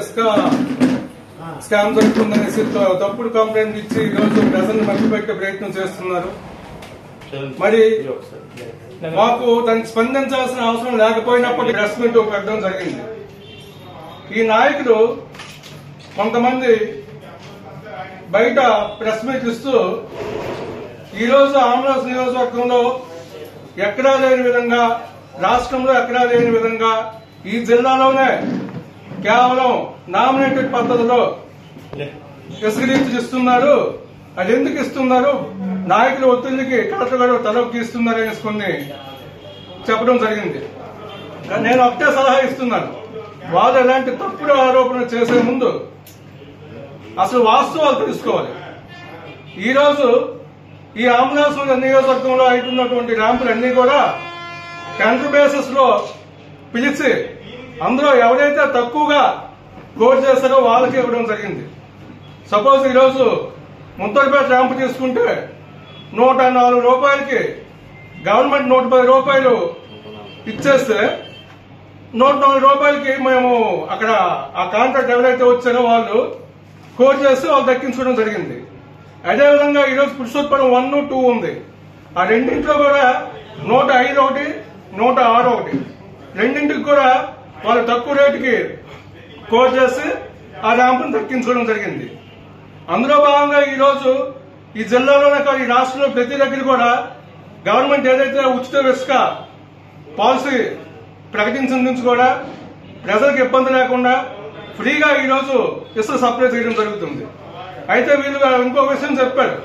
ఇసుక స్కామ్ జరుగుతుందనేసి తప్పుడు కంప్లైంట్ ఇచ్చి ఈరోజు ప్రజలను మభ్యపెట్టే ప్రయత్నం చేస్తున్నారు. మరి మాకు దానికి స్పందించాల్సిన అవసరం లేకపోయినప్పటికీ ప్రెస్ మీట్ పెట్టడం జరిగింది. ఈ నాయకులు కొంతమంది బయట ప్రెస్ మీట్ ఇస్తూ ఈరోజు ఆంధ్రప్రదేశ్ నియోజకవర్గంలో ఎక్కడా లేని విధంగా, రాష్ట్రంలో ఎక్కడా లేని విధంగా ఈ జిల్లాలోనే కేవలం నామినేటెడ్ పద్ధతిలో ఇసుక రీచ్ ఇస్తున్నారు. అది ఎందుకు ఇస్తున్నారు, నాయకుల ఒత్తిడికి కలెక్టర్ గారు తలొక్కి ఇస్తున్నారు అనేసి కొన్ని చెప్పడం జరిగింది. నేను ఒకటే సలహా ఇస్తున్నాను, వాళ్ళు ఎలాంటి తప్పుడు ఆరోపణలు చేసే ముందు అసలు వాస్తవాలు తెలుసుకోవాలి. ఈరోజు ఈ ఆంధ్రప్రదేశ్ నియోజకవర్గంలో అవుతున్నటువంటి ర్యాంపులన్నీ కూడా టెండర్ బేసిస్ లో పిలిచి అందులో ఎవరైతే తక్కువగా కోట్ చేస్తారో వాళ్ళకి ఇవ్వడం జరిగింది. సపోజ్ ఈరోజు ముత్తడిపేట ర్యాంపు తీసుకుంటే 104 రూపాయలకి గవర్నమెంట్ 110 రూపాయలు ఇచ్చేస్తే 104 రూపాయలకి మేము అక్కడ ఆ కాంట్రాక్ట్ ఎవరైతే వచ్చారో వాళ్ళు కోట్ చేస్తే వాళ్ళు దక్కించుకోవడం జరిగింది. అదేవిధంగా ఈరోజు పురుషోత్పరం 1, 2 ఉంది. ఆ రెండింటిలో కూడా 105 ఒకటి, 106 ఒకటి, రెండింటికి కూడా వాళ్ళు తక్కువ రేటుకి కోట్ చేసి ఆ ర్యాంపును దక్కించుకోవడం జరిగింది. అందులో భాగంగా ఈరోజు ఈ జిల్లాలోనే కాదు, ఈ రాష్ట్రంలో ప్రతి దగ్గర కూడా గవర్నమెంట్ ఏదైతే ఉచిత ఇసుక పాలసీ ప్రకటించిన నుంచి కూడా ప్రజలకు ఇబ్బంది లేకుండా ఫ్రీగా ఈరోజు ఇసుక సప్లై చేయడం జరుగుతుంది. అయితే వీళ్ళు ఇంకొక విషయం చెప్పారు,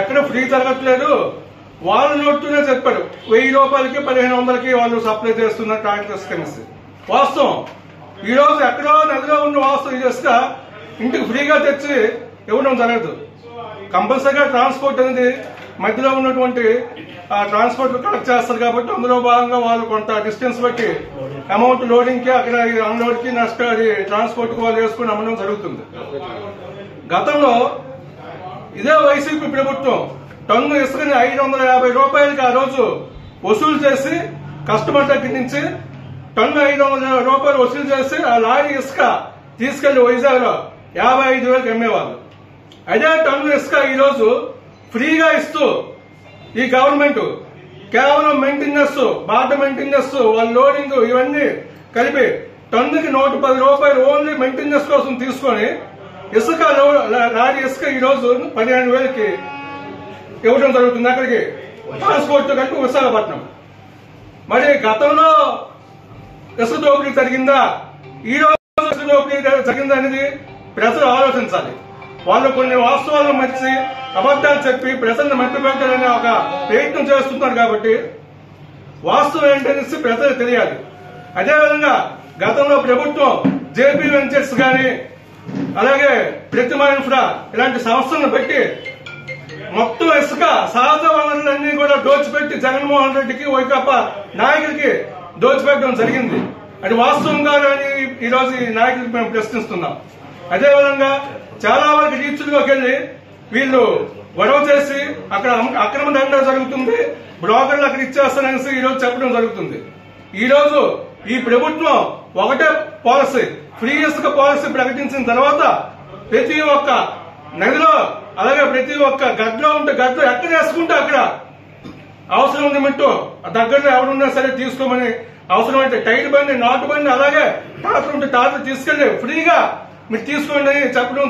ఎక్కడ ఫ్రీ జరగట్లేదు, వాళ్ళ నోట్తోనే చెప్పారు 1000 రూపాయలకి 1500కి వాళ్ళు సప్లై చేస్తున్నారు ట్రాక్టర్ ఇసుక అనేసి. వాస్తవం ఈరోజు ఎక్కడో నదిలో ఉన్న వాస్తవం ఇసుక ఇంటికి ఫ్రీగా తెచ్చి ఇవ్వడం జరగదు. కంపల్సరీగా ట్రాన్స్పోర్ట్ అనేది మధ్యలో ఉన్నటువంటి ట్రాన్స్పోర్ట్ కలెక్ట్ చేస్తారు కాబట్టి అందులో భాగంగా వాళ్ళు కొంత డిస్టెన్స్ బట్టి అమౌంట్ లోడింగ్ కి అక్కడ అన్లోడ్ కి నెక్స్ట్ అది ట్రాన్స్పోర్ట్ కి వాళ్ళు వేసుకుని అమ్మడం జరుగుతుంది. గతంలో ఇదే వైసీపీ ప్రభుత్వం టన్ను ఇసుకని 550 రూపాయలకి ఆ రోజు వసూలు చేసి కస్టమర్ దగ్గర నుంచి టన్ను 500 రూపాయలు వసూలు చేసి ఆ లారీ ఇసుక తీసుకెళ్లి వైజాగ్ లో 55,000కి అమ్మేవాళ్ళు. అదే టన్ను ఇసుక ఈరోజు ఫ్రీగా ఇస్తూ ఈ గవర్నమెంట్ కేవలం మెయింటెనెన్స్, బాట మెయింటెనెన్స్, వాళ్ళ లోడింగ్ ఇవన్నీ కలిపి టన్నుకి 110 రూపాయలు ఓన్లీ మెయింటెనెన్స్ కోసం తీసుకొని ఇసుక లారీ ఇసుక ఈరోజు 15,000కి ఇవ్వడం జరుగుతుంది. అక్కడికి ట్రాన్స్పోర్ట్ కలిపి విశాఖపట్నం. మరి గతంలో ఇసుక దోపిడీ జరిగిందా, ఈ రోజు ఇసుక దోపిడీ జరిగిందా అనేది ప్రజలు ఆలోచించాలి. వాళ్ళు కొన్ని వాస్తవాలను మర్చి అబద్దాలు చెప్పి ప్రజలను మభ్యపెట్టాలనే ఒక ప్రయత్నం చేస్తున్నారు కాబట్టి వాస్తవం ఏంటనేసి ప్రజలకు తెలియాలి. అదేవిధంగా గతంలో ప్రభుత్వం జేపీ వెంచర్స్ గాని అలాగే ప్రతిమా ఇన్ఫ్రా ఇలాంటి సంస్థలను పెట్టి మొత్తం ఇసుక సహజ వనరులన్నీ కూడా దోచిపెట్టి జగన్మోహన్ రెడ్డికి వైకాపా నాయకులకి దోచిపెట్టడం జరిగింది. అది వాస్తవంగా అని ఈరోజు ఈ నాయకులకు మేము ప్రశ్నిస్తున్నాం. అదేవిధంగా చాలా వరకు రీచ్లోకి వెళ్లి వీళ్ళు గొడవ చేసి అక్కడ అక్రమ దండ జరుగుతుంది, బ్రోకర్లు అక్కడ ఇచ్చేస్తారనేసి ఈరోజు చెప్పడం జరుగుతుంది. ఈ రోజు ఈ ప్రభుత్వం ఒకటే పాలసీ, ఫ్రీ ఇసుక పాలసీ ప్రకటించిన తర్వాత ప్రతి ఒక్క నదిలో అలాగే ప్రతి ఒక్క గడ్డలో ఉంటే గడ్డలో ఎక్కడ వేసుకుంటే అక్కడ అవసరం ఉంది మిట్టు దగ్గరలో ఎవరున్నా సరే తీసుకోమని, అవసరమైతే టైర్ బండి, నాటు బండి అలాగే టాటర్ ఉంటే టాటర్ తీసుకెళ్లి ఫ్రీగా మీరు తీసుకోండి అని చెప్పడం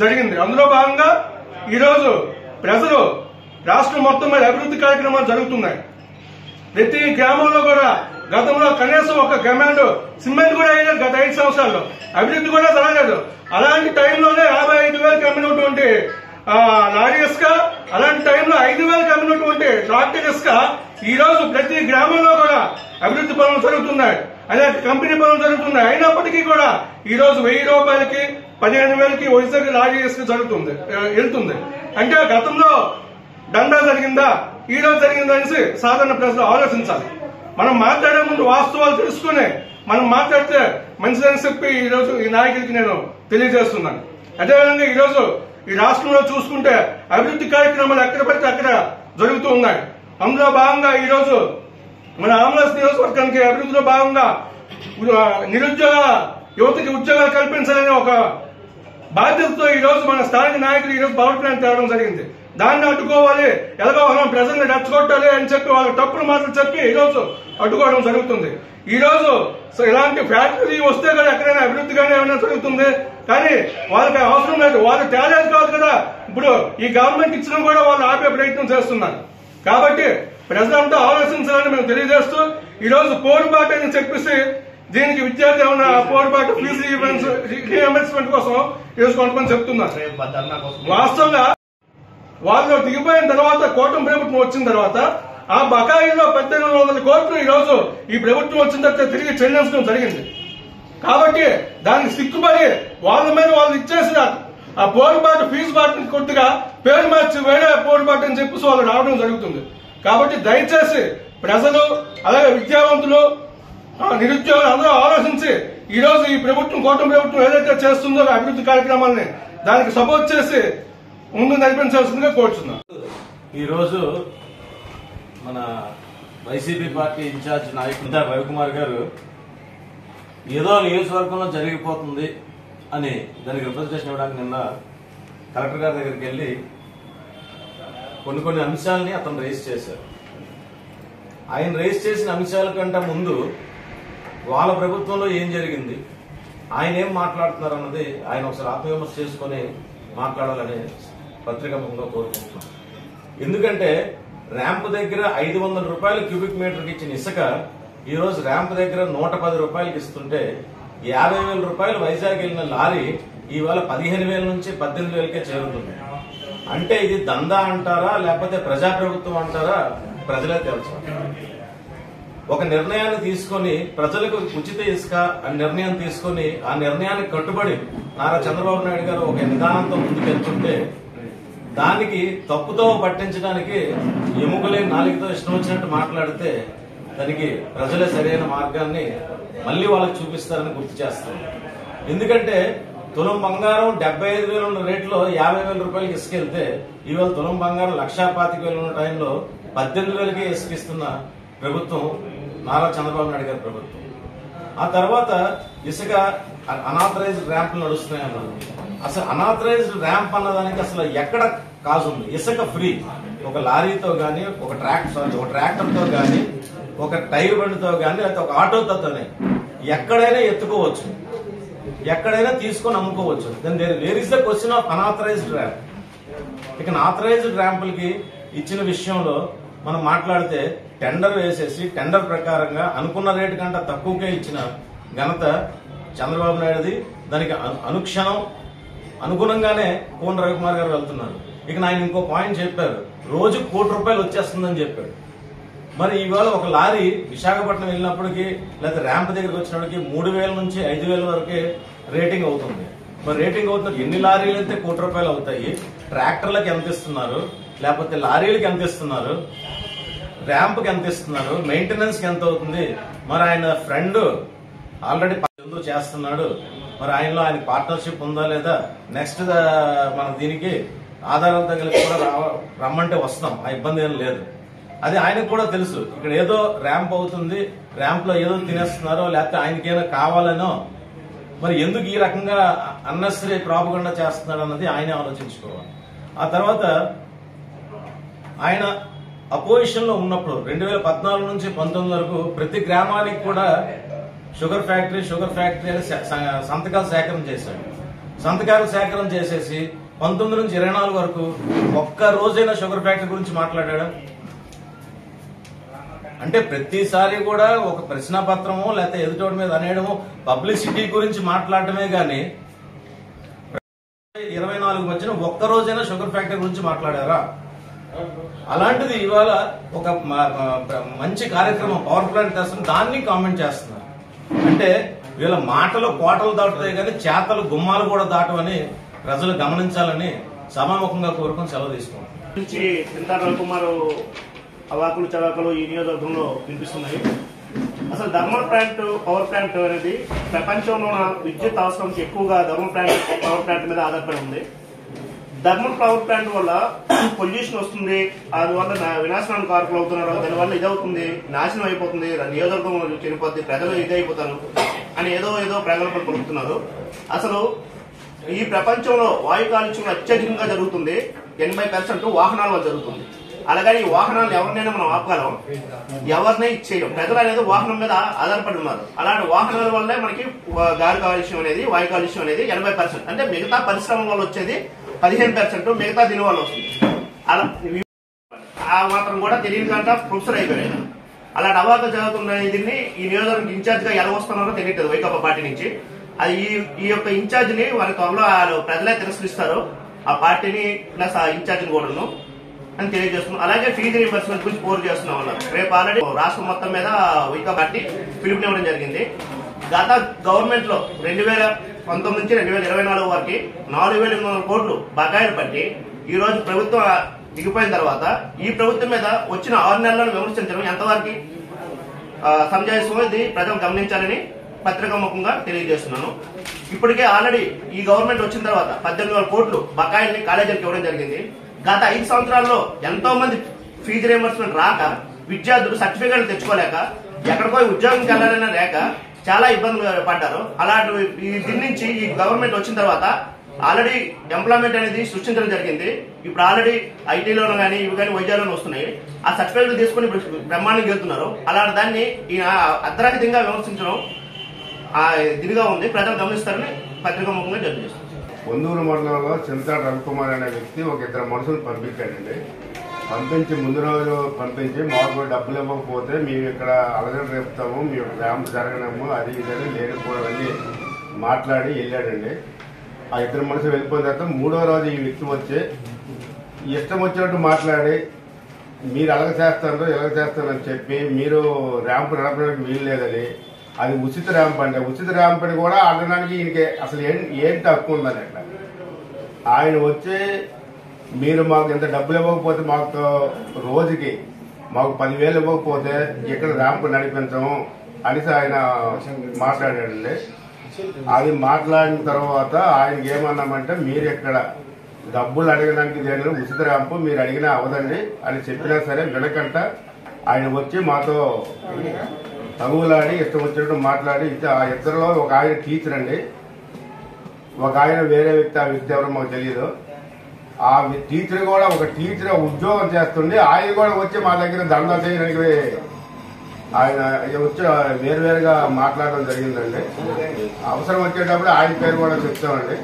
జరిగింది. అందులో భాగంగా ఈరోజు ప్రజలు రాష్ట్రం మొత్తం మీద అభివృద్ధి కార్యక్రమాలు జరుగుతున్నాయి. ప్రతి గ్రామంలో కూడా గతంలో కనీసం ఒక కమాండ్ సిమెంట్ కూడా అయ్యలేదు. గత 5 సంవత్సరాల్లో అభివృద్ధి కూడా జరగలేదు. అలాంటి టైంలోనే 55,000కి అమ్మినటువంటి లారీ ఇసుక, అలాంటి టైంలో 5,000కి అమ్మినటువంటి ట్రాక్టర్ ఇసుక ఈ రోజు ప్రతి గ్రామంలో కూడా అభివృద్ధి పనులు జరుగుతున్నాయి, అలాంటి కంపెనీ పనులు జరుగుతున్నాయి. అయినప్పటికీ కూడా ఈ రోజు 1000 రూపాయలకి 15,000కి వైజాగ్ లారీ ఇసుక వెళ్తుంది. అంటే గతంలో దండా జరిగిందా, ఈ రోజు జరిగిందా అనేసి సాధారణ ప్రజలు ఆలోచించాలి. మనం మాట్లాడే ముందు వాస్తవాలు తెలుసుకుని మనం మాట్లాడితే మంచిదని చెప్పి ఈ రోజు ఈ నాయకుడికి నేను తెలియజేస్తున్నాను. అదేవిధంగా ఈ రోజు ఈ రాష్ట్రంలో చూసుకుంటే అభివృద్ధి కార్యక్రమాలు ఎక్కడ పడితే అక్కడ జరుగుతూ ఉన్నాయి. అందులో భాగంగా ఈ రోజు మన ఆంధ్రప్రదేశ్ నియోజకవర్గానికి అభివృద్ధిలో భాగంగా నిరుద్యోగ యువతకి ఉద్యోగాలు కల్పించాలనే ఒక బాధ్యతతో ఈ రోజు మన స్థానిక నాయకులు ఈ రోజు పవర్ ప్లాంట్ తేవడం జరిగింది. దాన్ని అడ్డుకోవాలి, ఎలాగో మనం ప్రజల్ని రెచ్చగొట్టాలి అని చెప్పి వాళ్ళకి తప్పుడు మాటలు చెప్పి ఈ రోజు అడ్డుకోవడం జరుగుతుంది. ఈ రోజు ఇలాంటి ఫ్యాక్టరీ వస్తే కదా ఎక్కడైనా అభివృద్ధిగానే ఏమైనా జరుగుతుంది, కానీ వాళ్ళకి అవసరం లేదు. వాళ్ళు తేలేదు కాదు కదా, ఇప్పుడు ఈ గవర్నమెంట్ ఇచ్చిన కూడా వాళ్ళు ఆపే ప్రయత్నం చేస్తున్నారు. కాబట్టి ప్రజలంతా ఆలోచించాలని మేము తెలియజేస్తూ ఈ రోజు పోరుబాటు అని చెప్పేసి దీనికి విద్యార్థి ఏమన్నా పోరుబాటు ఫీజు రీఎంబర్స్మెంట్ కోసం ఈరోజు కొంతమంది చెప్తున్నారు. వాస్తవంగా వాళ్ళు దిగిపోయిన తర్వాత కూటమి ప్రభుత్వం వచ్చిన తర్వాత ఆ బకాయిల్లో 1800 కోట్లు ఈ రోజు ఈ ప్రభుత్వం వచ్చిన తర్వాత తిరిగి చెల్లించడం జరిగింది. కాబట్టి దానికి సిక్కుపడి వాళ్ళ మీద వాళ్ళు ఇచ్చేసిన ఆ పోరుబాటు ఫీజు బాటుని కొద్దిగా పేరు మార్చి వేరే పోరుబాటు అని చెప్పేసి వాళ్ళు రావడం జరుగుతుంది. కాబట్టి దయచేసి ప్రజలు అలాగే విద్యావంతులు నిరుద్యోగులు అందరూ ఆలోచించి ఈ రోజు ఈ ప్రభుత్వం కూటమి ప్రభుత్వం ఏదైతే చేస్తుందో అభివృద్ధి కార్యక్రమాలని దానికి సపోర్ట్ చేసి ముందు నడిపించాల్సిందిగా కోరుతున్నాం. ఈ రోజు మన వైసీపీ పార్టీ ఇన్ఛార్జ్ నాయకుడు రవికుమార్ గారు ఏదో నియోజకవర్గంలో జరిగిపోతుంది అని దానికి రిప్రజెంటేషన్ ఇవ్వడానికి నిన్న కలెక్టర్ గారి దగ్గరికి వెళ్లి కొన్ని అంశాలని అతను రైజ్ చేశారు. ఆయన రైజ్ చేసిన అంశాల కంటే ముందు వాళ్ళ ప్రభుత్వంలో ఏం జరిగింది, ఆయన ఏం మాట్లాడుతున్నారు అన్నది ఆయన ఒకసారి ఆత్మవిమర్శ చేసుకుని మాట్లాడాలని పత్రికాముఖంగా కోరుకుంటున్నాను. ఎందుకంటే ర్యాంప్ దగ్గర 500 రూపాయలు క్యూబిక్ మీటర్కి ఇచ్చిన ఇసుక ఈ రోజు ర్యాంప్ దగ్గర 110 రూపాయలకి ఇస్తుంటే 50,000 రూపాయలు వైజాగ్ వెళ్ళిన లారీ ఇవాళ 15,000 నుంచి 18,000కే చేరుతుంది. అంటే ఇది దందా అంటారా లేకపోతే ప్రజాప్రభుత్వం అంటారా ప్రజలే తెలుసు. ఒక నిర్ణయాన్ని తీసుకొని ప్రజలకు ఉచిత ఇసుక అని నిర్ణయం తీసుకొని ఆ నిర్ణయానికి కట్టుబడి నారా చంద్రబాబు నాయుడు గారు ఒక నిదానంతో ముందుకెళ్తుంటే దానికి తప్పుతో పట్టించడానికి ఎముకలే నాలుగుతో ఇష్టం వచ్చినట్టు మాట్లాడితే దానికి ప్రజలే సరైన మార్గాన్ని మళ్లీ వాళ్ళకి చూపిస్తారని గుర్తు చేస్తారు. ఎందుకంటే తులం బంగారం 75,000 ఉన్న రేట్లో 50,000 రూపాయలకి ఇసుకెళ్తే ఇవాళ తులం బంగారం 1,25,000 ఉన్న టైంలో 18,000కే ఇసుకిస్తున్న ప్రభుత్వం నారా చంద్రబాబు నాయుడు గారి ప్రభుత్వం. ఆ తర్వాత ఇసుక అనాథరైజ్డ్ ర్యాంపులు నడుస్తున్నాయన్నారు. అసలు అనాథరైజ్డ్ ర్యాంప్ అన్నదానికి అసలు ఎక్కడ కాజు ఉంది? ఇసుక ఫ్రీ. ఒక లారీతో గానీ ఒక ట్రాక్టర్తో గానీ ఒక టైర్ బండితో గానీ లేకపోతే ఒక ఆటోతోనే ఎక్కడైనా ఎత్తుకోవచ్చు, ఎక్కడైనా తీసుకొని అమ్ముకోవచ్చు. Then where is the question of unauthorised ramp. ఇక అనాథరైజ్డ్ ర్యాంపులకి ఇచ్చిన విషయంలో మనం మాట్లాడితే టెండర్ వేసేసి టెండర్ ప్రకారంగా అనుకున్న రేటు కంటే తక్కువకే ఇచ్చిన ఘనత చంద్రబాబు నాయుడుది. దానికి అనుక్షణం అనుగుణంగానే కోన రవికుమార్ గారు వెళ్తున్నారు. ఇక ఆయన ఇంకో పాయింట్ చెప్పారు, రోజు ₹1,00,00,000 వచ్చేస్తుందని చెప్పాడు. మరి ఇవాళ ఒక లారీ విశాఖపట్నం వెళ్ళినప్పటికీ లేదా ర్యాంప్ దగ్గరికి వచ్చినప్పటికీ 3,000 నుంచి 5,000 వరకే రేటింగ్ అవుతుంది. మరి రేటింగ్ అవుతున్నారు, ఎన్ని లారీలు అయితే ₹1,00,00,000 అవుతాయి? ట్రాక్టర్లకు ఎంత ఇస్తున్నారు, లేకపోతే లారీలకు ఎంత ఇస్తున్నారు, ర్యాంప్ కి ఎంత ఇస్తున్నారు, మెయింటెనెన్స్ కి ఎంత అవుతుంది? మరి ఆయన ఫ్రెండ్ ఆల్రెడీ చేస్తున్నాడు, మరి ఆయనలో ఆయన పార్ట్నర్షిప్ ఉందా లేదా? నెక్స్ట్ మన దీనికి ఆధారాలు తగిలి కూడా రమ్మంటే వస్తాం, ఆ ఇబ్బంది ఏం లేదు. అది ఆయనకు కూడా తెలుసు. ఇక్కడ ఏదో ర్యాంప్ అవుతుంది, ర్యాంప్ లో ఏదో తినేస్తున్నారో లేకపోతే ఆయనకేదో కావాలనో, మరి ఎందుకు ఈ రకంగా అన్నెసరీ ప్రాపగండా చేస్తున్నాడు అన్నది ఆయనే ఆలోచించుకోవాలి. ఆ తర్వాత ఆయన అపోజిషన్ లో ఉన్నప్పుడు 2014 నుంచి 19 వరకు ప్రతి గ్రామానికి కూడా షుగర్ ఫ్యాక్టరీ అని సంతకాలు సేకరణ చేశాడు. సంతకాలు సేకరణ చేసేసి 19 నుంచి 24 వరకు ఒక్క రోజైనా షుగర్ ఫ్యాక్టరీ గురించి మాట్లాడాడు. అంటే ప్రతిసారి కూడా ఒక ప్రశ్నపత్రమో లేకపోతే ఎదుటోడి మీద అనేయడమో పబ్లిసిటీ గురించి మాట్లాడటమే గాని 24 మధ్యన ఒక్క రోజైనా షుగర్ ఫ్యాక్టరీ గురించి మాట్లాడారా? అలాంటిది ఇవాళ ఒక మంచి కార్యక్రమం పవర్ ప్లాంట్ తెస్తున్న దాన్ని కామెంట్ చేస్తున్నారు. అంటే వీళ్ళ మాటలు కోటలు దాటుతాయి కానీ చేతలు గుమ్మాలు కూడా దాటవని ప్రజలు గమనించాలని సభాముఖంగా కోరుకొని సెలవు తీసుకున్నాం. రవికుమార్ అవాకులు చవాకులు ఈ నియోజకవర్గంలో వినిపిస్తున్నాయి. అసలు థర్మల్ ప్లాంట్ పవర్ ప్లాంట్ అనేది ప్రపంచంలో విద్యుత్ అవసరం ఎక్కువగా థర్మల్ ప్లాంట్ పవర్ ప్లాంట్ మీద ఆధారపడి ఉంది. థర్మల్ పవర్ ప్లాంట్ వల్ల పొల్యూషన్ వస్తుంది, అందువల్ల వినాశనానికి కారకులు అవుతున్నారు, దానివల్ల ఇదవుతుంది, నాశనం అయిపోతుంది, నియోజకవర్గం చనిపోద్ది, ప్రజలు ఇదైపోతారు అని ఏదో ప్రగల్భాలు పలుకుతున్నారు. అసలు ఈ ప్రపంచంలో వాయు కాలుష్యం అత్యధికంగా జరుగుతుంది, 80% వాహనాల వల్ల జరుగుతుంది. అలాగని ఈ వాహనాలను ఎవరినైనా మనం ఆపగలం, ఎవరినే ఇచ్చేయడం. ప్రజలు అనేది వాహనం మీద ఆధారపడి ఉన్నారు. అలాంటి వాహనాల వల్లే మనకి గాలి కాలుష్యం అనేది, వాయు కాలుష్యం అనేది 80%. అంటే మిగతా పరిశ్రమల వల్ల వచ్చేది 15%, మిగతా దీని వల్ల వస్తుంది. అలా ఆ మాత్రం కూడా తెలియకంట ప్రొఫెసర్ అయిపోయాడు. అలాంటి అవార్డు జరుగుతున్న దీన్ని ఈ నియోజకవర్గం ఇన్ఛార్జ్ గా ఎలా వస్తున్నారో తెలియట్లేదు వైకాపా పార్టీ నుంచి. అది ఈ యొక్క ఇన్ఛార్జ్ ని వారి త్వరలో ప్రజలే తిరస్కరిస్తారు, ఆ పార్టీని ప్లస్ ఆ ఇన్ఛార్జ్ కూడాను అని తెలియజేస్తున్నాం. అలాగే ఫీజు రీయింబర్స్మెంట్ గురించి పోరు చేస్తున్నాం అన్నారు. రేపు ఆల్రెడీ రాష్ట్రం మొత్తం మీద వైకాపా పార్టీ పిలుపునివ్వడం జరిగింది. గత గవర్నమెంట్ లో 2019 నుంచి 2024 వరకు 4,800 కోట్లు బకాయిలు పట్టి ఈ రోజు ప్రభుత్వం దిగిపోయిన తర్వాత ఈ ప్రభుత్వం మీద వచ్చిన 6 నెలలను విమర్శించడం ఎంతవరకు సమంజసం, ఇది ప్రజలు గమనించాలని పత్రికాముఖంగా తెలియజేస్తున్నాను. ఇప్పటికే ఆల్రెడీ ఈ గవర్నమెంట్ వచ్చిన తర్వాత 18,000 కోట్లు బకాయిల్ని కాలేజీలకు ఇవ్వడం జరిగింది. గత 5 సంవత్సరాల్లో ఎంతో మంది ఫీజు రీయింబర్స్మెంట్ రాక, విద్యార్థులు సర్టిఫికేట్లు తెచ్చుకోలేక, ఎక్కడికో ఉద్యోగంకి వెళ్లాలన్నా లేక చాలా ఇబ్బందులు పడ్డారు. అలాంటి దీని నుంచి ఈ గవర్నమెంట్ వచ్చిన తర్వాత ఆల్రెడీ ఎంప్లాయ్మెంట్ అనేది సృష్టించడం జరిగింది. ఇప్పుడు ఆల్రెడీ ఐటీలోనూ కానీ ఇవి కానీ వైద్యాల్లోనూ వస్తున్నాయి. ఆ సర్టిఫికేట్లు తీసుకుని ఇప్పుడు బ్రహ్మాండంగా వెళ్తున్నారు. అలాంటి దాన్ని ఈయన అర్ధరాహితంగా విమర్శించడం దినిగా ఉంది. ప్రజలు గమనిస్తారని పత్రికాముఖంగా తెలియజేస్తారు. పొందూరు మండలంలో చింతాడు రవికుమార్ అనే వ్యక్తి ఒక 2 మనుషులు పంపించాడండి. పంపించి ముందు రోజు పంపించి మాకు డబ్బులు ఇవ్వకపోతే మేము ఇక్కడ అలజడి రేపుతాము, మేము ర్యాంప్ జరగడము, అది ఇదని లేకపోవన్నీ మాట్లాడి వెళ్ళాడండి. ఆ 2 మనుషులు వెళ్ళిపోయిన తర్వాత 3వ రోజు ఈ వ్యక్తి వచ్చి ఇష్టం వచ్చినట్టు మాట్లాడి మీరు ఎలాగ చేస్తారో ఎలాగ చేస్తారని చెప్పి, మీరు ర్యాంప్ నడపడానికి వీలు లేదని, అది ఉచిత ర్యాంప్ అంటే ఉచిత ర్యాంప్ అని కూడా ఆడడానికి ఈయనకి అసలు ఏంటి హక్కు ఉందని అట్లా ఆయన వచ్చి మీరు మాకు ఇంత డబ్బులు ఇవ్వకపోతే మాకు రోజుకి మాకు 10,000 ఇవ్వకపోతే ఇక్కడ ర్యాంప్ నడిపించము అనేసి ఆయన మాట్లాడాడండి. అది మాట్లాడిన తర్వాత ఆయనకి ఏమన్నామంటే, మీరు ఇక్కడ డబ్బులు అడగడానికి దేని ఉచిత ర్యాంపు మీరు అడిగినా అవదండి అని చెప్పినా సరే వినకంట ఆయన వచ్చి మాతో తగులాడి ఇష్టం వచ్చినట్టు మాట్లాడి, ఆ ఇద్దరులో ఒక ఆయన టీచర్ అండి, ఒక ఆయన వేరే వ్యక్తి, ఆ వ్యక్తి ఎవరో మాకు తెలియదు. ఆ టీచర్ కూడా ఒక టీచర్ ఉద్యోగం చేస్తుండే ఆయన కూడా వచ్చి మా దగ్గర దందా చేయడానికి ఆయన వచ్చి వేరువేరుగా మాట్లాడడం జరిగిందండి. అవసరం వచ్చేటప్పుడు ఆయన పేరు కూడా చెప్తామండి.